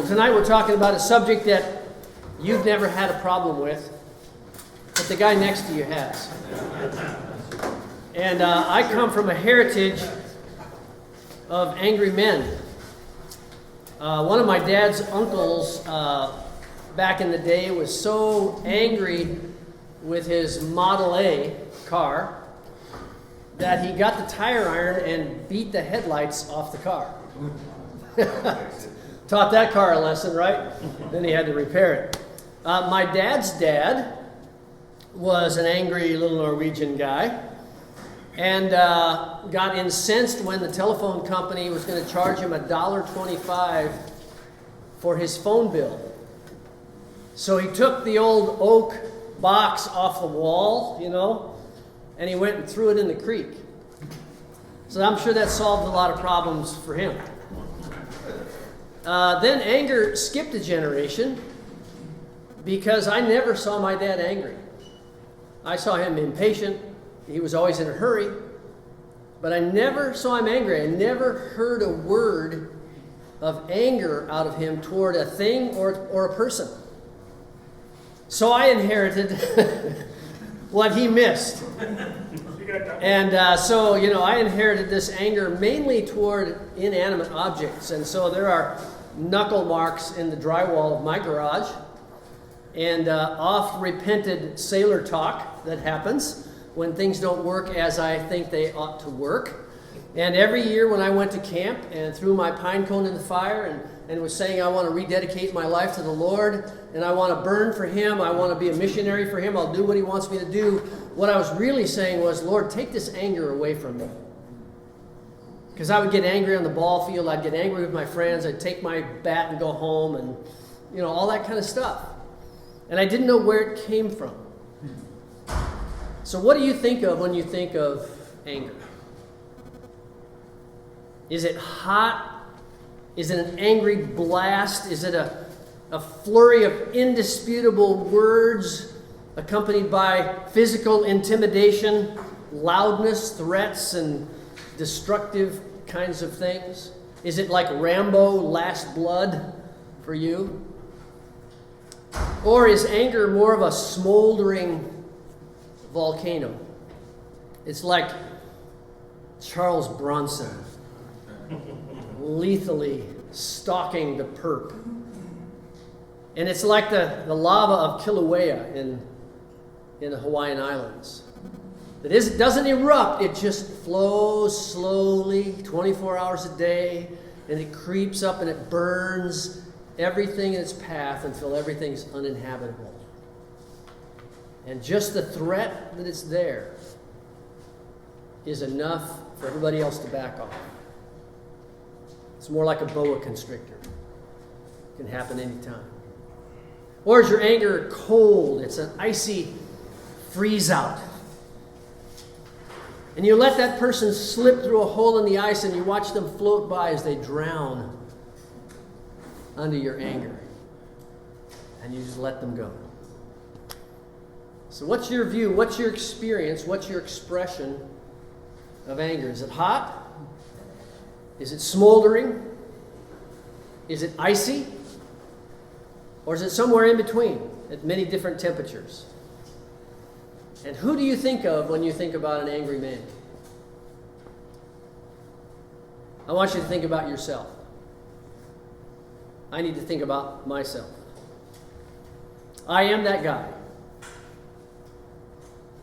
Tonight we're talking about a subject that you've never had a problem with, but the guy next to you has. And I come from a heritage of angry men. One of my dad's uncles back in the day was so angry with his Model A car that he got the tire iron and beat the headlights off the car. Taught that car a lesson, right? Then he had to repair it. My dad's dad was an angry little Norwegian guy and got incensed when the telephone company was going to charge him $1.25 for his phone bill. So he took the old oak box off the wall, and he went and threw it in the creek. So I'm sure that solved a lot of problems for him. Then anger skipped a generation because I never saw my dad angry. I saw him impatient. He was always in a hurry. But I never saw him angry. I never heard a word of anger out of him toward a thing or a person. So I inherited what he missed. And so I inherited this anger mainly toward inanimate objects. And so there are knuckle marks in the drywall of my garage and oft-repented sailor talk that happens when things don't work as I think they ought to work. And every year when I went to camp and threw my pine cone in the fire and was saying I want to rededicate my life to the Lord and I want to burn for Him, I want to be a missionary for Him, I'll do what He wants me to do, what I was really saying was, Lord, take this anger away from me. Because I would get angry on the ball field, I'd get angry with my friends, I'd take my bat and go home and, all that kind of stuff. And I didn't know where it came from. So what do you think of when you think of anger? Is it hot? Is it an angry blast? Is it a flurry of indisputable words accompanied by physical intimidation, loudness, threats, and destructive kinds of things? Is it like Rambo, Last Blood for you? Or is anger more of a smoldering volcano? It's like Charles Bronson lethally stalking the perp. And it's like the lava of Kilauea in the Hawaiian Islands. It doesn't erupt, it just flows slowly, 24 hours a day, and it creeps up and it burns everything in its path until everything's uninhabitable. And just the threat that it's there is enough for everybody else to back off. It's more like a boa constrictor. It can happen anytime. Or is your anger cold? It's an icy freeze out. And you let that person slip through a hole in the ice and you watch them float by as they drown under your anger. And you just let them go. So what's your view? What's your experience? What's your expression of anger? Is it hot? Is it smoldering? Is it icy? Or is it somewhere in between at many different temperatures? And who do you think of when you think about an angry man? I want you to think about yourself. I need to think about myself. I am that guy.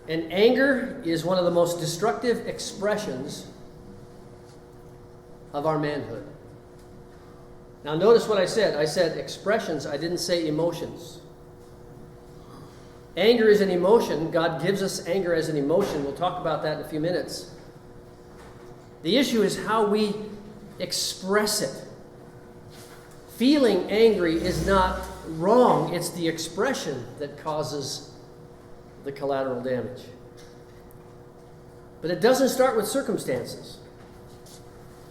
And anger is one of the most destructive expressions of our manhood. Now notice what I said. I said expressions. I didn't say emotions. Anger is an emotion. God gives us anger as an emotion. We'll talk about that in a few minutes. The issue is how we express it. Feeling angry is not wrong. It's the expression that causes the collateral damage. But it doesn't start with circumstances,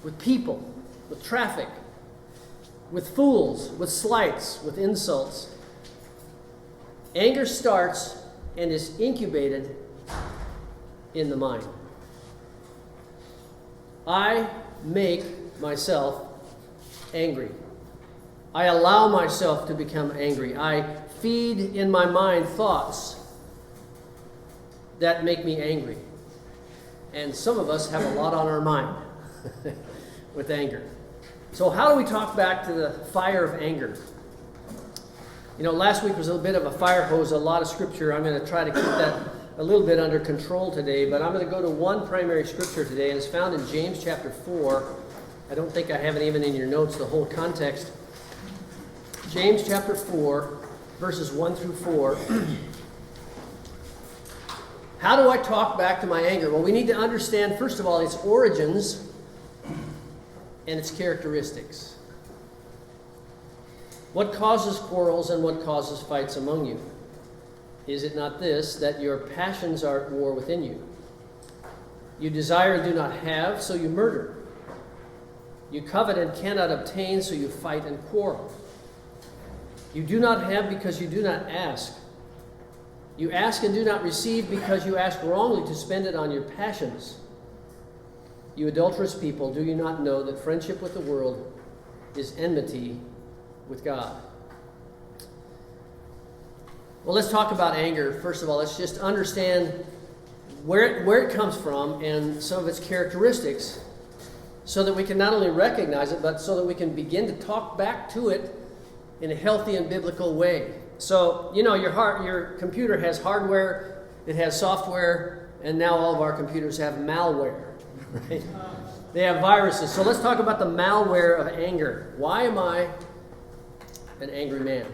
with people, with traffic, with fools, with slights, with insults. Anger starts and is incubated in the mind. I make myself angry. I allow myself to become angry. I feed in my mind thoughts that make me angry. And some of us have a lot on our mind with anger. So how do we talk back to the fire of anger? You know, last week was a bit of a fire hose, a lot of scripture. I'm going to try to keep that a little bit under control today, but I'm going to go to one primary scripture today, and it's found in James chapter 4. I don't think I have it even in your notes, the whole context. James chapter 4, verses 1 through 4. How do I talk back to my anger? Well, we need to understand, first of all, its origins and its characteristics. What causes quarrels and what causes fights among you? Is it not this, that your passions are at war within you? You desire and do not have, so you murder. You covet and cannot obtain, so you fight and quarrel. You do not have because you do not ask. You ask and do not receive because you ask wrongly to spend it on your passions. You adulterous people, do you not know that friendship with the world is enmity with God? Well, let's talk about anger. First of all, let's just understand where it comes from and some of its characteristics so that we can not only recognize it, but so that we can begin to talk back to it in a healthy and biblical way. So, you know, your computer has hardware, it has software, and now all of our computers have malware, right? They have viruses. So let's talk about the malware of anger. Why am I an angry man?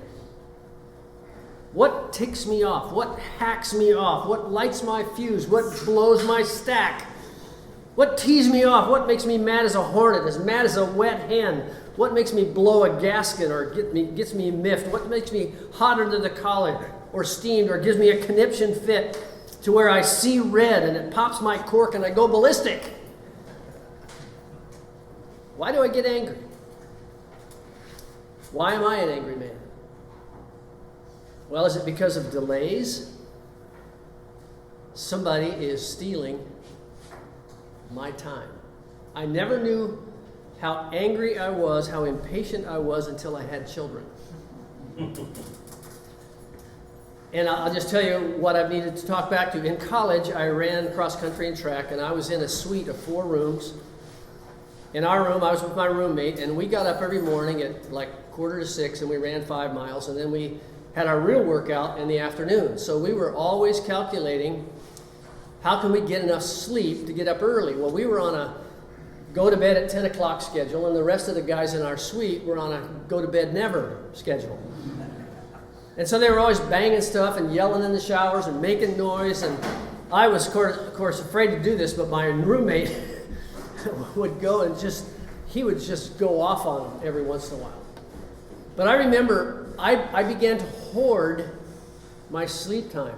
What ticks me off? What hacks me off? What lights my fuse? What blows my stack? What tees me off? What makes me mad as a hornet, as mad as a wet hen? What makes me blow a gasket or gets me miffed? What makes me hotter than the collar or steamed or gives me a conniption fit to where I see red and it pops my cork and I go ballistic? Why do I get angry? Why am I an angry man? Well, is it because of delays? Somebody is stealing my time. I never knew how angry I was, how impatient I was until I had children. And I'll just tell you what I've needed to talk back to. In college, I ran cross country and track, and I was in a suite of 4 rooms. In our room, I was with my roommate, and we got up every morning at like 5:45, and we ran 5 miles, and then we had our real workout in the afternoon. So we were always calculating, how can we get enough sleep to get up early? Well, we were on a go to bed at 10 o'clock schedule, and the rest of the guys in our suite were on a go to bed never schedule. And so they were always banging stuff and yelling in the showers and making noise, and I was, of course, afraid to do this, but my roommate would go and he would just go off on them every once in a while. But I remember I began to hoard my sleep time.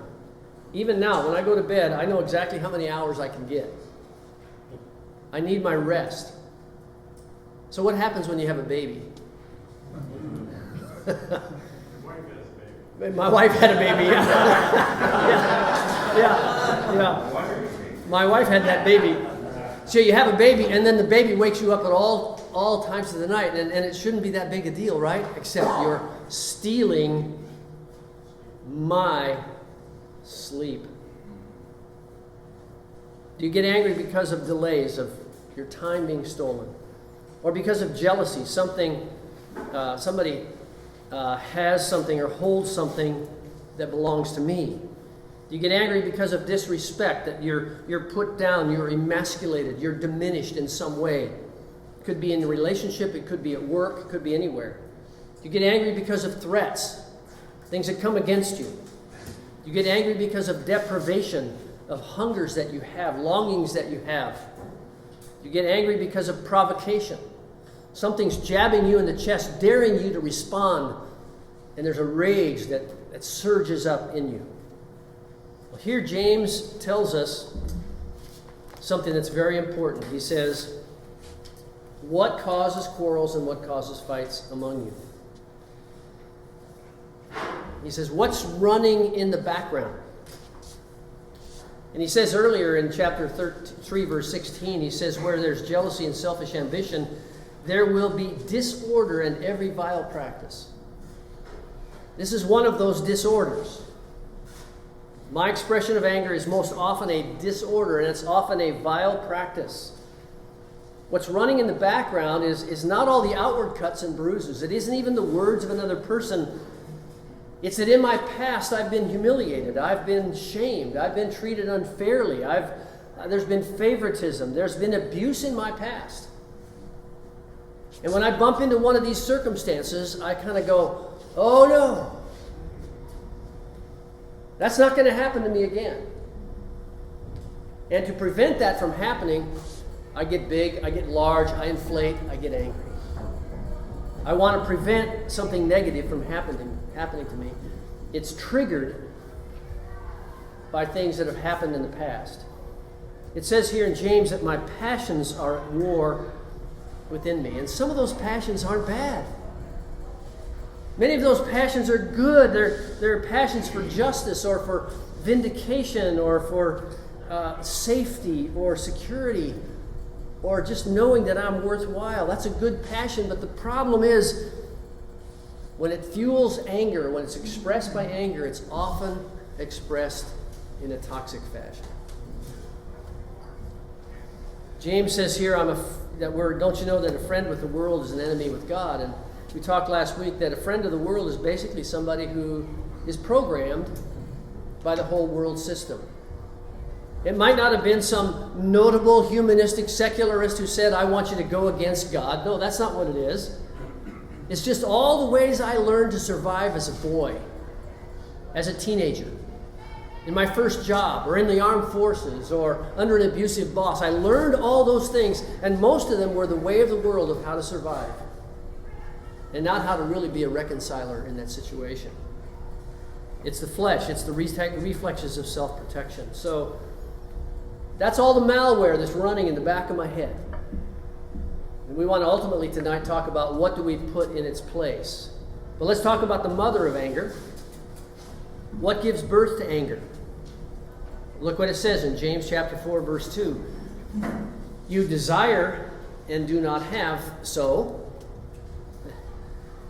Even now, when I go to bed, I know exactly how many hours I can get. I need my rest. So what happens when you have a baby? My wife had a baby, yeah. Yeah. My wife had that baby. So you have a baby, and then the baby wakes you up at all times of the night, and it shouldn't be that big a deal, right? Except you're stealing my sleep. Do you get angry because of delays, of your time being stolen? Or because of jealousy, somebody has something or holds something that belongs to me? Do you get angry because of disrespect, that you're put down, you're emasculated, you're diminished in some way? It could be in a relationship, it could be at work, it could be anywhere. Do you get angry because of threats, things that come against you? Do you get angry because of deprivation, of hungers that you have, longings that you have? Do you get angry because of provocation? Something's jabbing you in the chest, daring you to respond, and there's a rage that surges up in you. Well, here James tells us something that's very important. He says, what causes quarrels and what causes fights among you? He says, what's running in the background? And he says earlier in chapter 3, verse 16, he says, where there's jealousy and selfish ambition, there will be disorder in every vile practice. This is one of those disorders. My expression of anger is most often a disorder, and it's often a vile practice. What's running in the background is not all the outward cuts and bruises. It isn't even the words of another person. It's that in my past I've been humiliated. I've been shamed. I've been treated unfairly. There's been favoritism. There's been abuse in my past. And when I bump into one of these circumstances, I kind of go, oh no. That's not going to happen to me again. And to prevent that from happening, I get big, I get large, I inflate, I get angry. I want to prevent something negative from happening to me. It's triggered by things that have happened in the past. It says here in James that my passions are at war within me. And some of those passions aren't bad. Many of those passions are good. They're passions for justice or for vindication or for safety or security or just knowing that I'm worthwhile. That's a good passion, but the problem is when it fuels anger, when it's expressed by anger, it's often expressed in a toxic fashion. James says here, don't you know that a friend with the world is an enemy with God? And we talked last week that a friend of the world is basically somebody who is programmed by the whole world system. It might not have been some notable humanistic secularist who said, I want you to go against God. No, that's not what it is. It's just all the ways I learned to survive as a boy, as a teenager, in my first job, or in the armed forces, or under an abusive boss. I learned all those things, and most of them were the way of the world of how to survive, and not how to really be a reconciler in that situation. It's the flesh. It's the reflexes of self-protection. So that's all the malware that's running in the back of my head. And we want to ultimately tonight talk about what do we put in its place. But let's talk about the mother of anger. What gives birth to anger? Look what it says in James chapter 4, verse 2. You desire and do not have, so.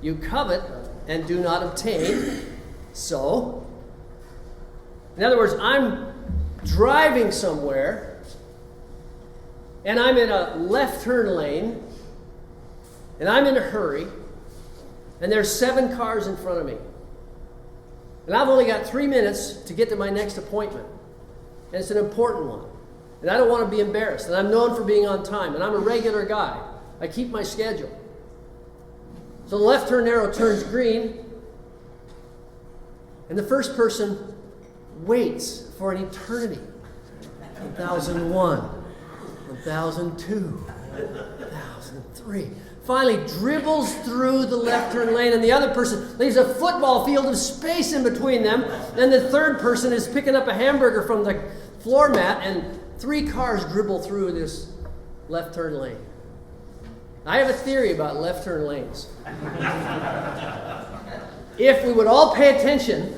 You covet and do not obtain, so. In other words, I'm driving somewhere and I'm in a left turn lane and I'm in a hurry and there's 7 cars in front of me. And I've only got 3 minutes to get to my next appointment. And it's an important one. And I don't want to be embarrassed. And I'm known for being on time. And I'm a regular guy. I keep my schedule. So the left turn arrow turns green. And the first person waits for an eternity. 1001, 1002, 1003. Finally dribbles through the left turn lane, and the other person leaves a football field of space in between them, and the third person is picking up a hamburger from the floor mat, and 3 cars dribble through this left turn lane. I have a theory about left turn lanes. If we would all pay attention,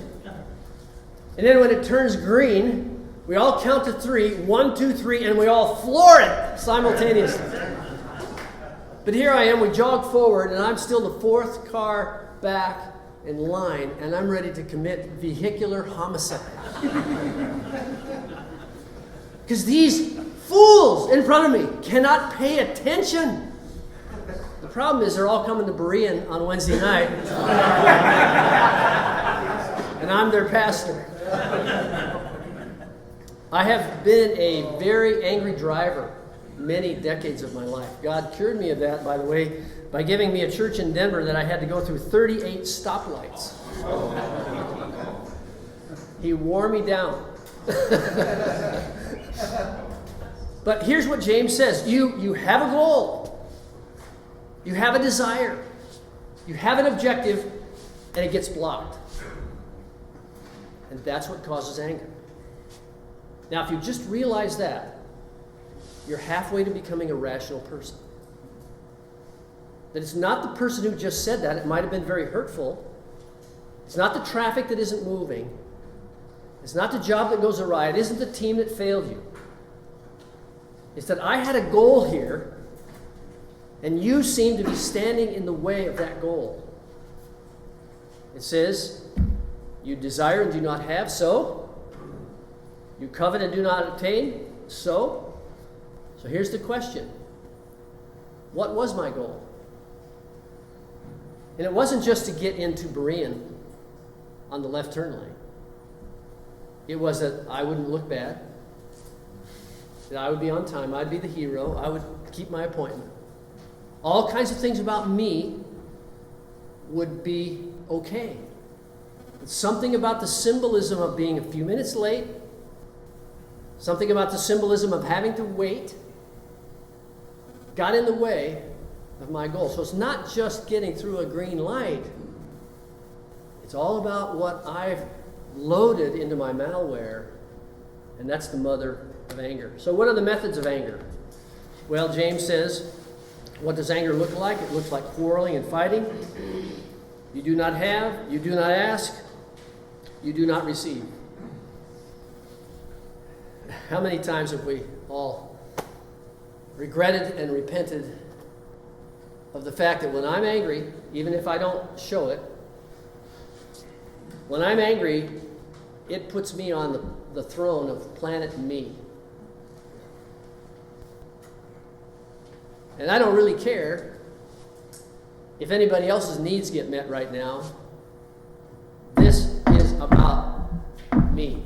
and then when it turns green, we all count to 3, 1, 2, 3, and we all floor it simultaneously. But here I am, we jog forward, and I'm still the 4th car back in line, and I'm ready to commit vehicular homicide. Because these fools in front of me cannot pay attention. The problem is they're all coming to Berean on Wednesday night. And I'm their pastor. I have been a very angry driver many decades of my life. God cured me of that, by the way, by giving me a church in Denver that I had to go through 38 stoplights. He wore me down. But here's what James says. You have a goal. You have a desire. You have an objective, and it gets blocked. And that's what causes anger. Now, if you just realize that, you're halfway to becoming a rational person. That it's not the person who just said that. It might have been very hurtful. It's not the traffic that isn't moving. It's not the job that goes awry. It isn't the team that failed you. It's that I had a goal here, And you seem to be standing in the way of that goal. It says, you desire and do not have, so. You covet and do not obtain, so. So here's the question. What was my goal? And it wasn't just to get into Berean on the left turn lane. It was that I wouldn't look bad, that I would be on time, I'd be the hero, I would keep my appointment. All kinds of things about me would be okay. But something about the symbolism of being a few minutes late, something about the symbolism of having to wait, got in the way of my goal. So it's not just getting through a green light. It's all about what I've loaded into my malware, and that's the mother of anger. So what are the methods of anger? Well, James says, what does anger look like? It looks like quarreling and fighting. You do not have, you do not ask, you do not receive. How many times have we all regretted and repented of the fact that when I'm angry, even if I don't show it, when I'm angry, it puts me on the throne of planet me. And I don't really care if anybody else's needs get met right now. This is about me.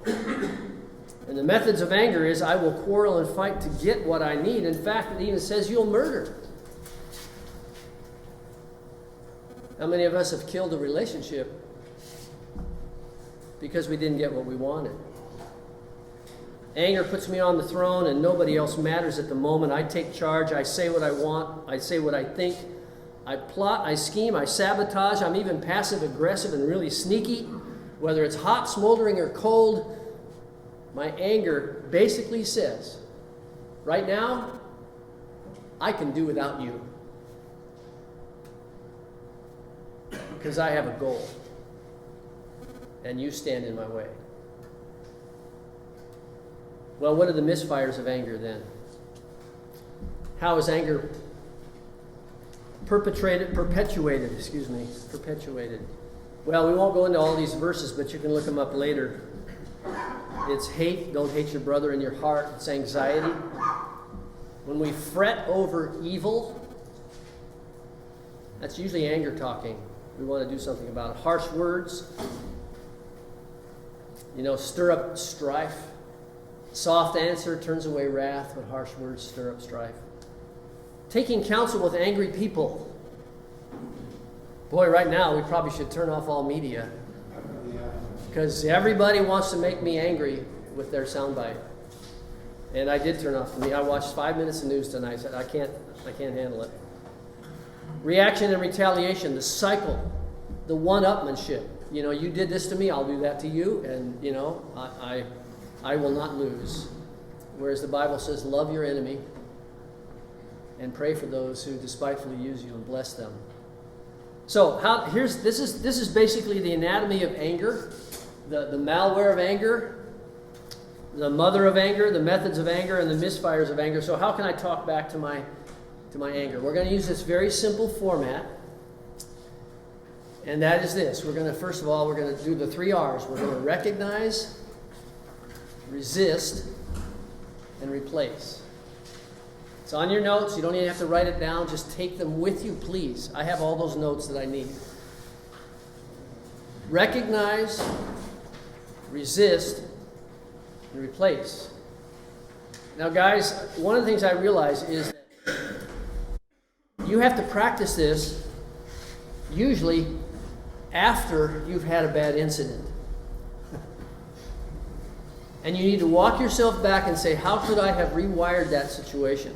And the methods of anger is I will quarrel and fight to get what I need. In fact, it even says you'll murder. How many of us have killed a relationship because we didn't get what we wanted? Anger puts me on the throne and nobody else matters at the moment. I take charge. I say what I want. I say what I think. I plot. I scheme. I sabotage. I'm even passive aggressive and really sneaky. Whether it's hot, smoldering, or cold, my anger basically says, right now, I can do without you. Because I have a goal. And you stand in my way. Well, what are the misfires of anger then? How is anger perpetuated? Well, we won't go into all these verses, but you can look them up later. It's hate. Don't hate your brother in your heart. It's anxiety. When we fret over evil, that's usually anger talking. We want to do something about it. Harsh words, stir up strife. Soft answer turns away wrath, but harsh words stir up strife. Taking counsel with angry people. Boy, right now we probably should turn off all media. Because everybody wants to make me angry with their soundbite. And I did turn off the media. I watched 5 minutes of news tonight. I said, I can't handle it. Reaction and retaliation, the cycle, the one-upmanship. You did this to me, I'll do that to you, and, I will not lose. Whereas the Bible says, love your enemy and pray for those who despitefully use you and bless them. So this is basically the anatomy of anger, the malware of anger, the mother of anger, the methods of anger, and the misfires of anger. So how can I talk back to my anger? We're going to use this very simple format, and that is this. First of all, we're going to do the 3 R's. We're going to recognize, resist, and replace. It's on your notes. You don't even have to write it down. Just take them with you, please. I have all those notes that I need. Recognize, resist, and replace. Now, guys, one of the things I realize is that you have to practice this usually after you've had a bad incident. And you need to walk yourself back and say, how could I have rewired that situation?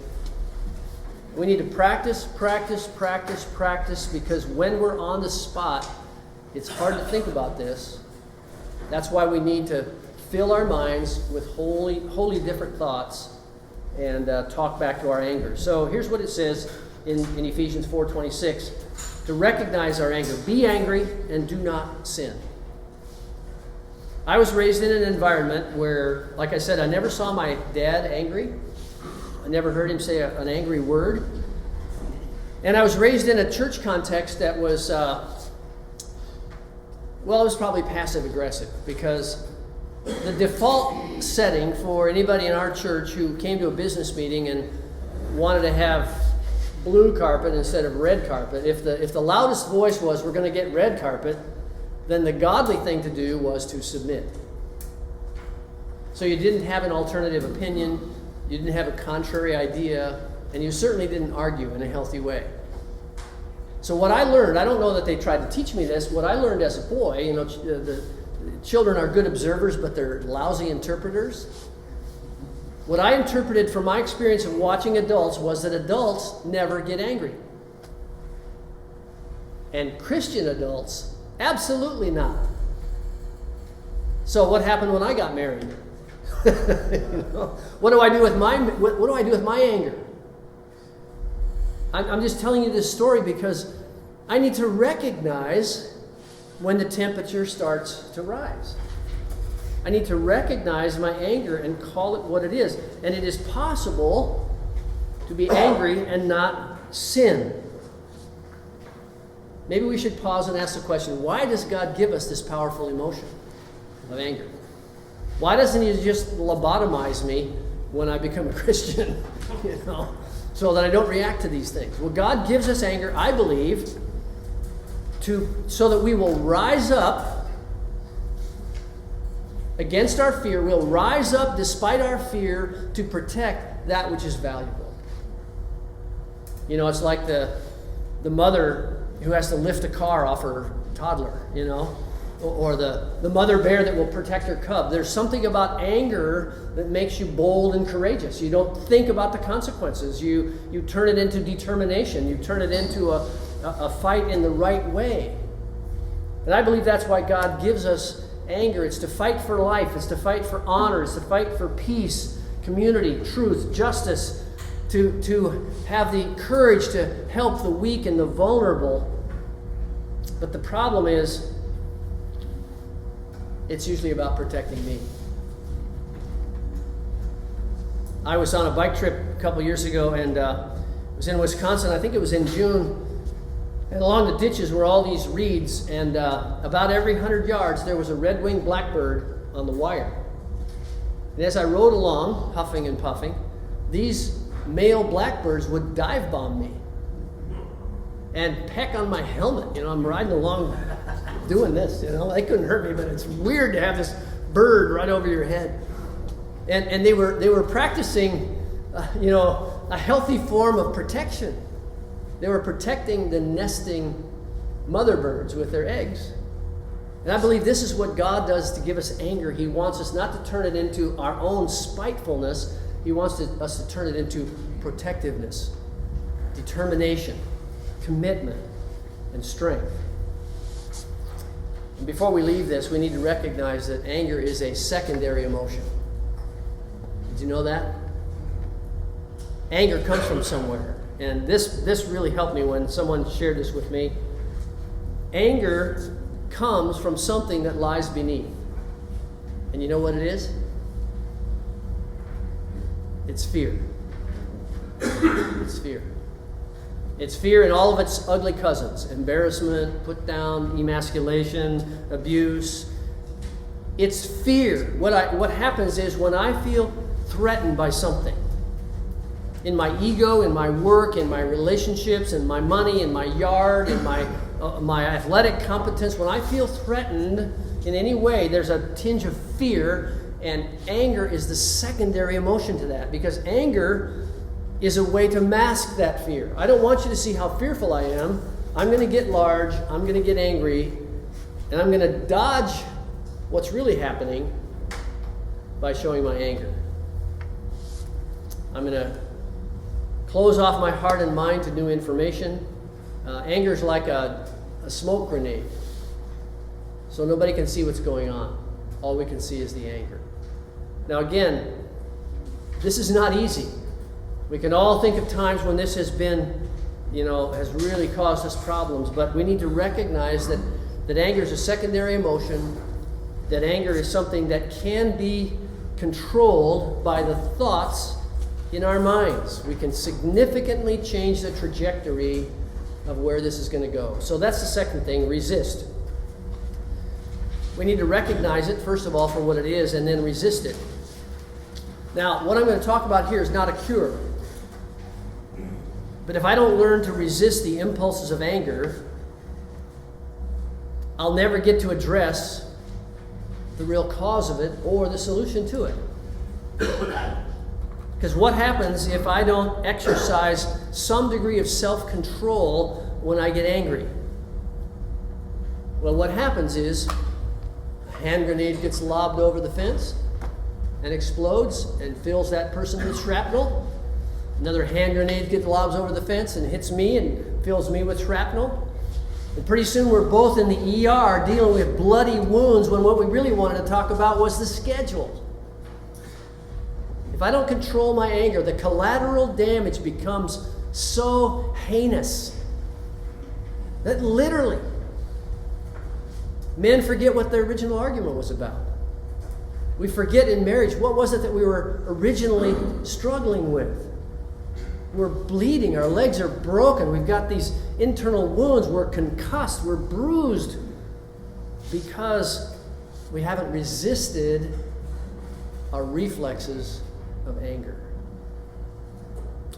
We need to practice, because when we're on the spot, it's hard to think about this. That's why we need to fill our minds with wholly different thoughts and talk back to our anger. So here's what it says in Ephesians 4:26. To recognize our anger. Be angry and do not sin. I was raised in an environment where, like I said, I never saw my dad angry. I never heard him say an angry word. And I was raised in a church context that was, it was probably passive-aggressive, because the default setting for anybody in our church who came to a business meeting and wanted to have blue carpet instead of red carpet, if the loudest voice was, we're going to get red carpet, then the godly thing to do was to submit. So you didn't have an alternative opinion, you didn't have a contrary idea, and you certainly didn't argue in a healthy way. So what I learned, I don't know that they tried to teach me this, what I learned as a boy, the children are good observers, but they're lousy interpreters. What I interpreted from my experience of watching adults was that adults never get angry. And Christian adults, absolutely not. So what happened when I got married? What do I do with my anger? I'm just telling you this story because I need to recognize when the temperature starts to rise. I need to recognize my anger and call it what it is. And it is possible to be angry and not sin. Maybe we should pause and ask the question, why does God give us this powerful emotion of anger? Why doesn't he just lobotomize me when I become a Christian, so that I don't react to these things? Well, God gives us anger, I believe, so that we will rise up against our fear. We'll rise up despite our fear to protect that which is valuable. It's like the mother who has to lift a car off her toddler, or the mother bear that will protect her cub. There's something about anger that makes you bold and courageous. You don't think about the consequences. You turn it into determination. You turn it into a fight in the right way. And I believe that's why God gives us anger. It's to fight for life. It's to fight for honor. It's to fight for peace, community, truth, justice, to have the courage to help the weak and the vulnerable. But the problem is, it's usually about protecting me. I was on a bike trip a couple years ago, and it was in Wisconsin. I think it was in June. And along the ditches were all these reeds, and about every 100 yards there was a red-winged blackbird on the wire. And as I rode along, huffing and puffing, these male blackbirds would dive bomb me and peck on my helmet. I'm riding along doing this, They couldn't hurt me, but it's weird to have this bird right over your head. And they were practicing, a healthy form of protection. They were protecting the nesting mother birds with their eggs. And I believe this is what God does to give us anger. He wants us not to turn it into our own spitefulness. He wants us to turn it into protectiveness, determination, commitment, and strength. And before we leave this, we need to recognize that anger is a secondary emotion. Did you know that? Anger comes from somewhere. And this really helped me when someone shared this with me. Anger comes from something that lies beneath. And you know what it is? It's fear. It's fear. It's fear in all of its ugly cousins. Embarrassment, put down, emasculation, abuse. It's fear. What happens is when I feel threatened by something, in my ego, in my work, in my relationships, in my money, in my yard, in my athletic competence, when I feel threatened in any way, there's a tinge of fear, and anger is the secondary emotion to that, because anger is a way to mask that fear. I don't want you to see how fearful I am. I'm going to get large, I'm going to get angry, and I'm going to dodge what's really happening by showing my anger. I'm going to close off my heart and mind to new information. Anger is like a smoke grenade. So nobody can see what's going on. All we can see is the anger. Now again, this is not easy. We can all think of times when this has been, has really caused us problems, but we need to recognize that anger is a secondary emotion, that anger is something that can be controlled by the thoughts in our minds, we can significantly change the trajectory of where this is going to go. So that's the second thing, resist. We need to recognize it, first of all, for what it is, and then resist it. Now, what I'm going to talk about here is not a cure. But if I don't learn to resist the impulses of anger, I'll never get to address the real cause of it or the solution to it. Because what happens if I don't exercise some degree of self-control when I get angry? Well, what happens is a hand grenade gets lobbed over the fence and explodes and fills that person with shrapnel. Another hand grenade gets lobbed over the fence and hits me and fills me with shrapnel. And pretty soon we're both in the ER dealing with bloody wounds when what we really wanted to talk about was the schedule. If I don't control my anger, the collateral damage becomes so heinous that literally men forget what their original argument was about. We forget in marriage, what was it that we were originally struggling with? We're bleeding, our legs are broken, we've got these internal wounds, we're concussed, we're bruised because we haven't resisted our reflexes of anger.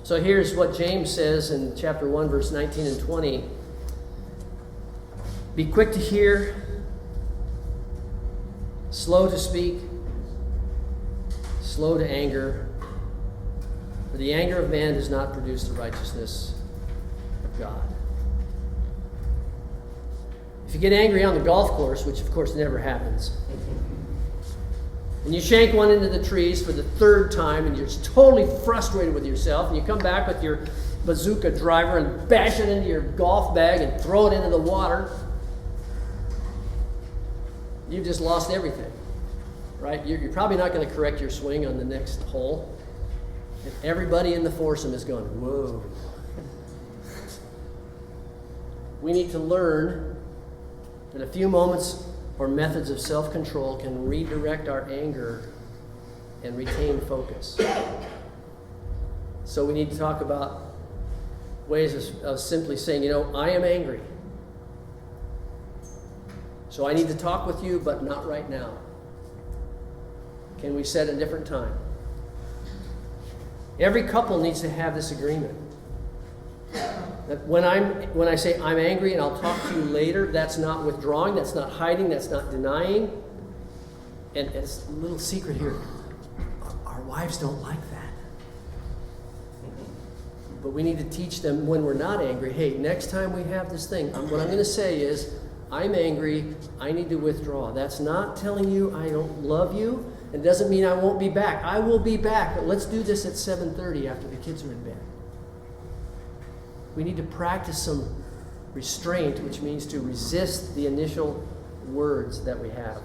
So here's what James says in chapter 1, verse 19 and 20. Be quick to hear, slow to speak, slow to anger, for the anger of man does not produce the righteousness of God. If you get angry on the golf course, which of course never happens, and you shank one into the trees for the third time, and you're totally frustrated with yourself, and you come back with your bazooka driver and bash it into your golf bag and throw it into the water, you've just lost everything, right? You're probably not going to correct your swing on the next hole. And everybody in the foursome is going, whoa. We need to learn that a few moments or methods of self-control can redirect our anger and retain focus. So we need to talk about ways of simply saying, I am angry. So I need to talk with you, but not right now. Can we set a different time? Every couple needs to have this agreement. That when I say I'm angry and I'll talk to you later, that's not withdrawing, that's not hiding, that's not denying. And it's a little secret here. Our wives don't like that. But we need to teach them when we're not angry, hey, next time we have this thing, what I'm going to say is, I'm angry, I need to withdraw. That's not telling you I don't love you. It doesn't mean I won't be back. I will be back, but let's do this at 7:30 after the kids are in bed. We need to practice some restraint, which means to resist the initial words that we have.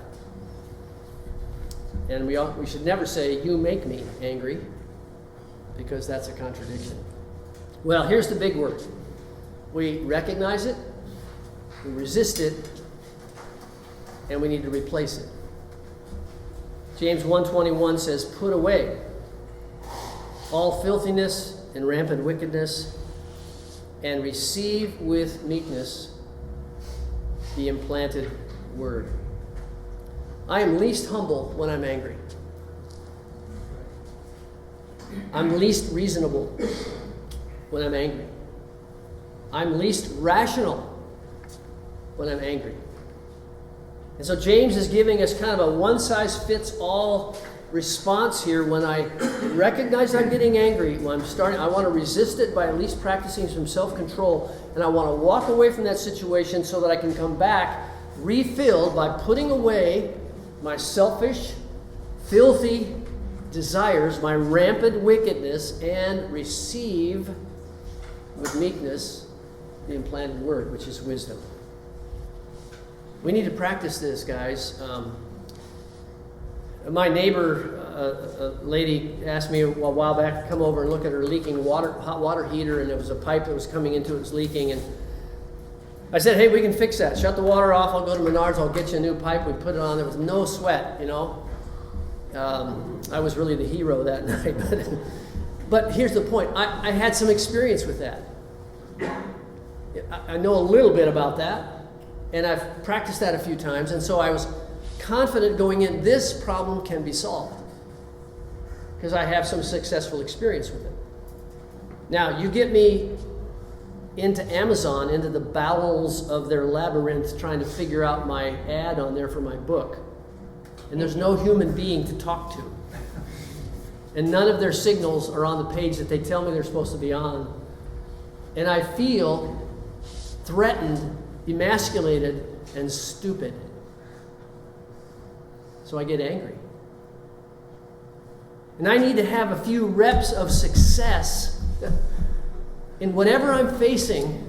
And we should never say, you make me angry, because that's a contradiction. Well, here's the big word. We recognize it, we resist it, and we need to replace it. James 1:21 says, put away all filthiness and rampant wickedness, and receive with meekness the implanted word. I am least humble when I'm angry. I'm least reasonable when I'm angry. I'm least rational when I'm angry. And so James is giving us kind of a one-size-fits-all response here. When I recognize I'm getting angry, when I want to resist it by at least practicing some self-control, and I want to walk away from that situation so that I can come back refilled by putting away my selfish, filthy desires, my rampant wickedness, and receive with meekness the implanted word, which is wisdom. We need to practice this, guys. My neighbor, a lady, asked me a while back to come over and look at her leaking hot water heater, and there was a pipe that was coming into it, was leaking. And I said, hey, we can fix that. Shut the water off. I'll go to Menards. I'll get you a new pipe. We put it on. There was no sweat, I was really the hero that night. But here's the point. I had some experience with that. I know a little bit about that, and I've practiced that a few times, and so I was confident going in, this problem can be solved, because I have some successful experience with it. Now, you get me into Amazon, into the bowels of their labyrinth, trying to figure out my ad on there for my book, and there's no human being to talk to. And none of their signals are on the page that they tell me they're supposed to be on. And I feel threatened, emasculated, and stupid. So I get angry. And I need to have a few reps of success in whatever I'm facing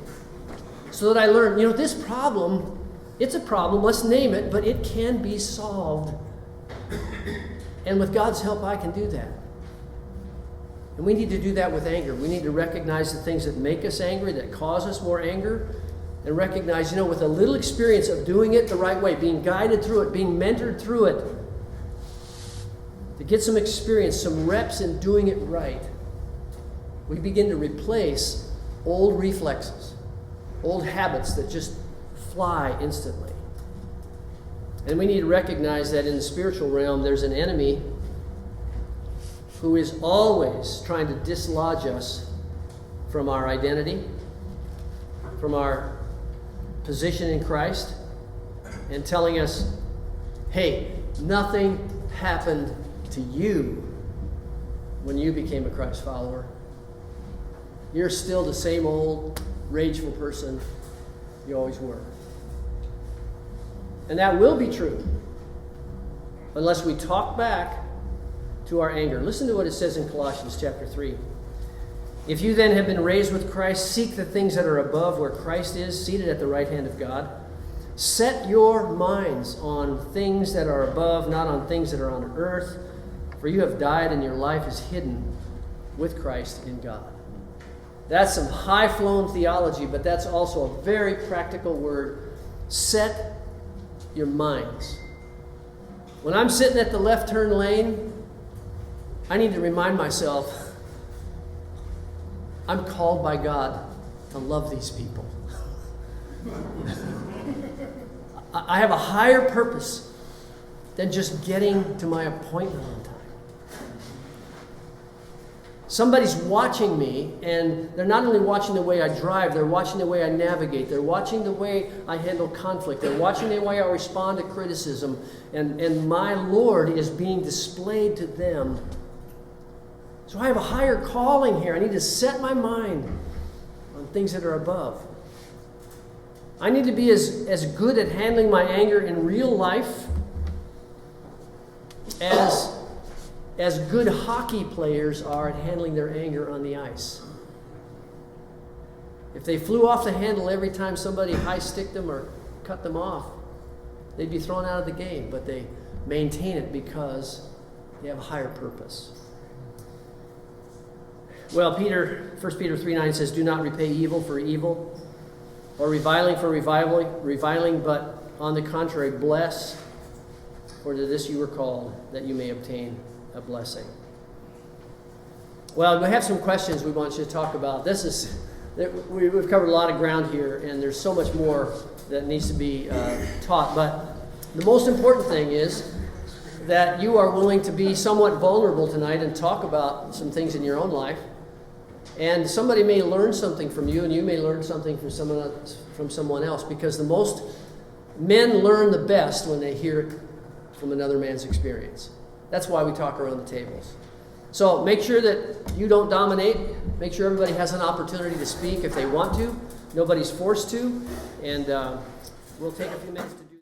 so that I learn, this problem, it's a problem, let's name it, but it can be solved. And with God's help, I can do that. And we need to do that with anger. We need to recognize the things that make us angry, that cause us more anger, and recognize, with a little experience of doing it the right way, being guided through it, being mentored through it, to get some experience, some reps in doing it right, we begin to replace old reflexes, old habits that just fly instantly. And we need to recognize that in the spiritual realm, there's an enemy who is always trying to dislodge us from our identity, from our position in Christ, and telling us, hey, nothing happened to you when you became a Christ follower. You're still the same old rageful person you always were. And that will be true unless we talk back to our anger. Listen to what it says in Colossians chapter 3. If you then have been raised with Christ, seek the things that are above where Christ is, seated at the right hand of God. Set your minds on things that are above, not on things that are on earth. For you have died and your life is hidden with Christ in God. That's some high-flown theology, but that's also a very practical word. Set your minds. When I'm sitting at the left turn lane, I need to remind myself, I'm called by God to love these people. I have a higher purpose than just getting to my appointment on time. Somebody's watching me, and they're not only watching the way I drive, they're watching the way I navigate, they're watching the way I handle conflict, they're watching the way I respond to criticism, and my Lord is being displayed to them. So I have a higher calling here. I need to set my mind on things that are above. I need to be as good at handling my anger in real life as good hockey players are at handling their anger on the ice. If they flew off the handle every time somebody high-sticked them or cut them off, they'd be thrown out of the game. But they maintain it because they have a higher purpose. Well, 1 Peter 3:9 says, do not repay evil for evil, or reviling for reviling, but on the contrary, bless, for to this you were called, that you may obtain a blessing. Well, we have some questions we want you to talk about. We've covered a lot of ground here, and there's so much more that needs to be taught. But the most important thing is that you are willing to be somewhat vulnerable tonight and talk about some things in your own life. And somebody may learn something from you, and you may learn something from someone else, because the most men learn the best when they hear it from another man's experience. That's why we talk around the tables. So make sure that you don't dominate. Make sure everybody has an opportunity to speak if they want to. Nobody's forced to. And we'll take a few minutes to